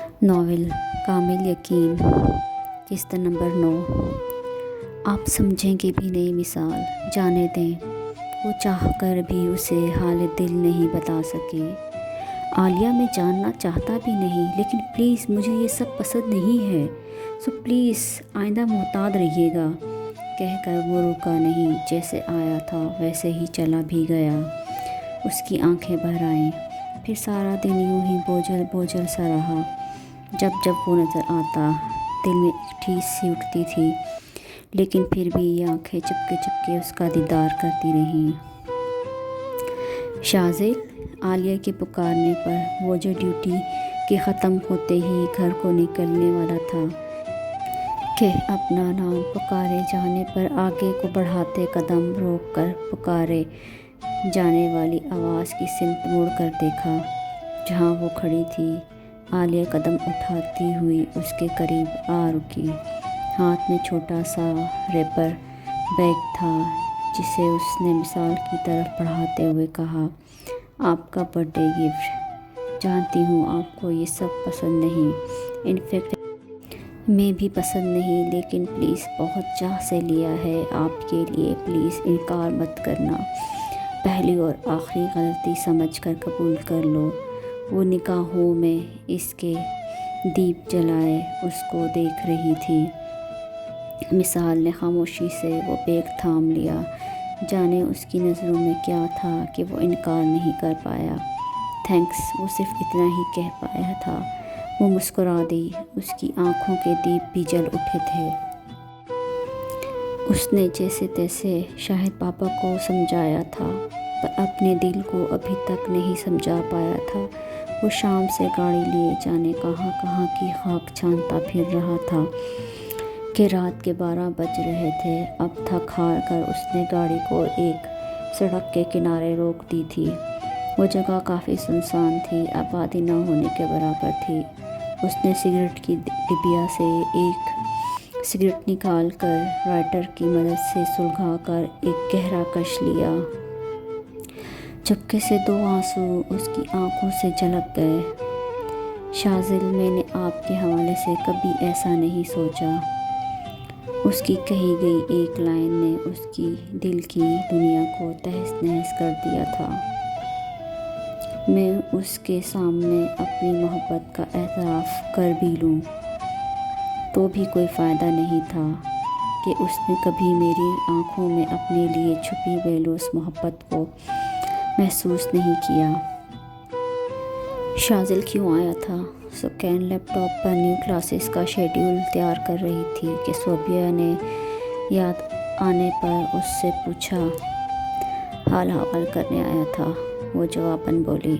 Novel کامل یقین قسط number 9۔ آپ سمجھیں گے بھی نہیں مثال، جانے دیں وہ چاہ کر بھی اسے حال دل نہیں بتا سکے۔ عالیہ میں جاننا چاہتا بھی نہیں، لیکن پلیز مجھے یہ سب پسند نہیں ہے، سو پلیز آئندہ محتاط رہیے گا کہہ کر وہ رکا نہیں۔ جیسے آیا تھا ویسے ہی چلا بھی گیا۔ اس کی آنکھیں بھر آئیں، پھر سارا دن یوں ہی بوجھل بوجھل سا رہا۔ جب جب وہ نظر آتا دل میں ایک ٹھیس سی اٹھتی تھی، لیکن پھر بھی یہ آنکھیں چپکے چپکے اس کا دیدار کرتی رہیں۔ شاذیل! عالیہ کے پکارنے پر وہ جو ڈیوٹی کے ختم ہوتے ہی گھر کو نکلنے والا تھا کہ اپنا نام پکارے جانے پر آگے کو بڑھاتے قدم روک کر پکارے جانے والی آواز کی سمت مڑ کر دیکھا۔ جہاں وہ کھڑی تھی عالیہ قدم اٹھاتی ہوئی اس کے قریب آ رکی۔ ہاتھ میں چھوٹا سا ریپر بیگ تھا جسے اس نے مثال کی طرف بڑھاتے ہوئے کہا، آپ کا برتھ ڈے گفٹ۔ جانتی ہوں آپ کو یہ سب پسند نہیں، انفیکٹ میں بھی پسند نہیں، لیکن پلیز بہت چاہ سے لیا ہے آپ کے لیے، پلیز انکار مت کرنا، پہلی اور آخری غلطی سمجھ کر قبول کر لو۔ وہ نگاہوں میں اس کے دیپ جلائے اس کو دیکھ رہی تھی۔ مثال نے خاموشی سے وہ بیگ تھام لیا۔ جانے اس کی نظروں میں کیا تھا کہ وہ انکار نہیں کر پایا۔ تھینکس، وہ صرف اتنا ہی کہہ پایا تھا۔ وہ مسکرا دی، اس کی آنکھوں کے دیپ بھی جل اٹھے تھے۔ اس نے جیسے تیسے شاہد پاپا کو سمجھایا تھا، پر اپنے دل کو ابھی تک نہیں سمجھا پایا تھا۔ وہ شام سے گاڑی لیے جانے کہاں کہاں کی خاک چھانتا پھر رہا تھا کہ رات کے 12 بج رہے تھے۔ اب تھک ہار کر اس نے گاڑی کو ایک سڑک کے کنارے روک دی تھی۔ وہ جگہ کافی سنسان تھی، آبادی نہ ہونے کے برابر تھی۔ اس نے سگریٹ کی ڈبیا سے ایک سگریٹ نکال کر لائٹر کی مدد سے سلگھا کر ایک گہرا کش لیا۔ چپکے سے 2 آنسو اس کی آنکھوں سے جھلک گئے۔ شاذیل، میں نے آپ کے حوالے سے کبھی ایسا نہیں سوچا۔ اس کی کہی گئی ایک لائن نے اس کی دل کی دنیا کو تہس نہس کر دیا تھا۔ میں اس کے سامنے اپنی محبت کا اعتراف کر بھی لوں تو بھی کوئی فائدہ نہیں تھا کہ اس نے کبھی میری آنکھوں میں اپنے لیے چھپی بےلوث محبت کو محسوس نہیں کیا۔ شاذیل کیوں آیا تھا؟ سکین لیپ ٹاپ پر نیو کلاسز کا شیڈیول تیار کر رہی تھی کہ صوبیہ نے یاد آنے پر اس سے پوچھا۔ حال احوال کرنے آیا تھا، وہ جواباً بولی۔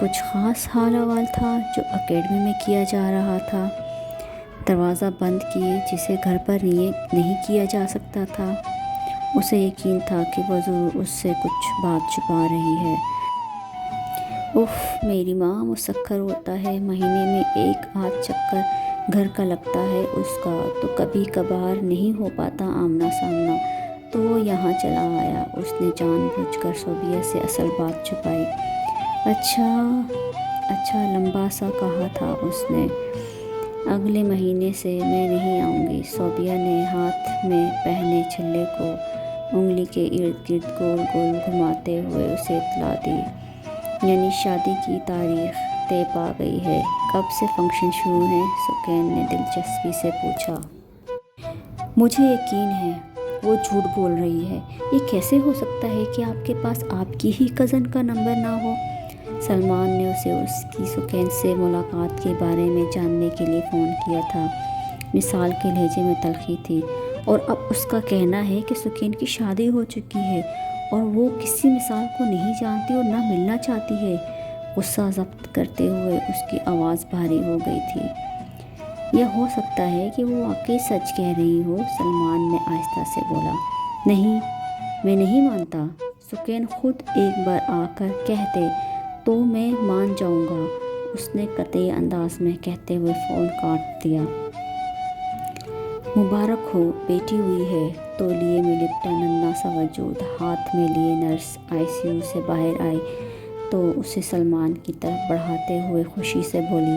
کچھ خاص حال احوال تھا جو اکیڈمی میں کیا جا رہا تھا؟ دروازہ بند کیے جسے گھر پر نہیں کیا جا سکتا تھا؟ اسے یقین تھا کہ وہ ضرور اس سے کچھ بات چھپا رہی ہے۔ اف، میری ماں مسخر ہوتا ہے، مہینے میں 1 آدھ چکر گھر کا لگتا ہے اس کا، تو کبھی کبھار نہیں ہو پاتا آمنا سامنا، تو وہ یہاں چلا آیا۔ اس نے جان بوجھ کر صوبیہ سے اصل بات چھپائی۔ اچھا، لمبا سا کہا تھا اس نے۔ اگلے مہینے سے میں نہیں آؤں گی۔ صوبیہ نے ہاتھ میں پہنے چھلے کو انگلی کے ارد گرد گول گول گھماتے ہوئے اسے اطلاع دی۔ یعنی شادی کی تاریخ طے پا گئی ہے؟ کب سے فنکشن شروع ہیں؟ سکین نے دلچسپی سے پوچھا۔ مجھے یقین ہے وہ جھوٹ بول رہی ہے۔ یہ کیسے ہو سکتا ہے کہ آپ کے پاس آپ کی ہی کزن کا نمبر نہ ہو؟ سلمان نے اسے اس کی سکین سے ملاقات کے بارے میں جاننے کے لیے فون کیا تھا۔ مثال کے لہجے میں تلخی تھی، اور اب اس کا کہنا ہے کہ سکین کی شادی ہو چکی ہے اور وہ کسی مثال کو نہیں جانتی اور نہ ملنا چاہتی ہے۔ غصہ ضبط کرتے ہوئے اس کی آواز بھاری ہو گئی تھی۔ یہ ہو سکتا ہے کہ وہ واقعی سچ کہہ رہی ہو، سلمان نے آہستہ سے بولا۔ نہیں، میں نہیں مانتا۔ سکین خود ایک بار آ کر کہہ دے تو میں مان جاؤں گا، اس نے قطعی انداز میں کہتے ہوئے فون کاٹ دیا۔ مبارک ہو، بیٹی ہوئی ہے۔ تولیے میں لپٹا ننھا سا وجود ہاتھ میں لیے نرس ICU سے باہر آئی تو اسے سلمان کی طرف بڑھاتے ہوئے خوشی سے بولی،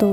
2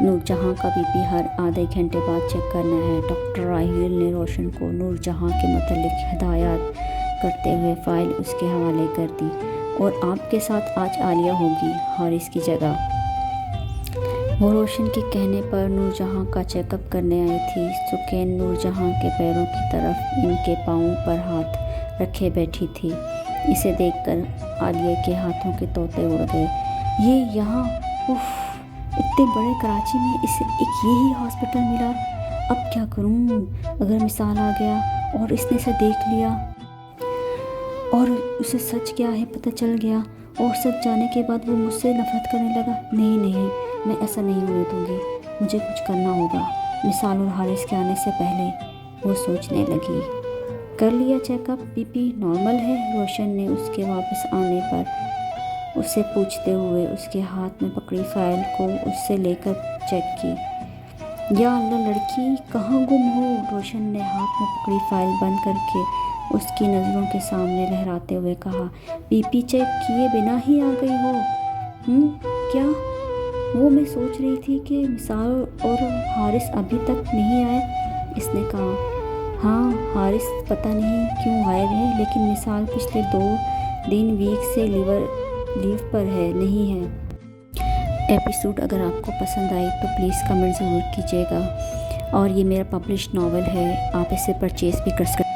نور جہاں کا BP ہر آدھے گھنٹے بعد چیک کرنا ہے۔ ڈاکٹر راہیل نے روشن کو نور جہاں کے متعلق ہدایات کرتے ہوئے فائل اس کے حوالے کر دی۔ اور آپ کے ساتھ آج عالیہ ہوگی، حارث کی جگہ۔ وہ روشن کے کہنے پر نور جہاں کا چیک اپ کرنے آئی تھی۔ سکین نور جہاں کے پیروں کی طرف ان کے پاؤں پر ہاتھ رکھے بیٹھی تھی۔ اسے دیکھ کر عالیہ کے ہاتھوں کے طوطے اڑ گئے۔ یہ یہاں، اف، اتنے بڑے کراچی میں اسے ایک یہی ہاسپٹل ملا۔ اب کیا کروں؟ اگر مثال آ گیا اور اس نے اسے دیکھ لیا اور اسے سچ کیا ہے پتہ چل گیا اور سچ جانے کے بعد وہ مجھ سے نفرت کرنے لگا، نہیں، میں ایسا نہیں ہونے دوں گی، مجھے کچھ کرنا ہوگا۔ مثال اور حارث کے آنے سے پہلے وہ سوچنے لگی۔ کر لیا چیک اپ، BP نارمل ہے؟ روشن نے اس کے واپس آنے پر اسے پوچھتے ہوئے اس کے ہاتھ میں پکڑی فائل کو اس سے لے کر چیک کی۔ یا اللہ لڑکی، کہاں گم ہو؟ روشن نے ہاتھ میں پکڑی فائل بند کر کے اس کی نظروں کے سامنے لہراتے ہوئے کہا، BP چیک کیے بنا ہی آ گئی ہو؟ کیا؟ وہ میں سوچ رہی تھی کہ مثال اور حارث ابھی تک نہیں آئے۔ اس نے کہا، ہاں حارث پتہ نہیں کیوں غائب ہے، لیکن مثال پچھلے 2 دن ویک سے لیو پر ہے، نہیں ہے۔ ایپیسوڈ اگر آپ کو پسند آئی تو پلیز کمنٹ ضرور کیجیے گا، اور یہ میرا پبلشڈ ناول ہے، آپ اسے پرچیز بھی کر سکتے ہیں۔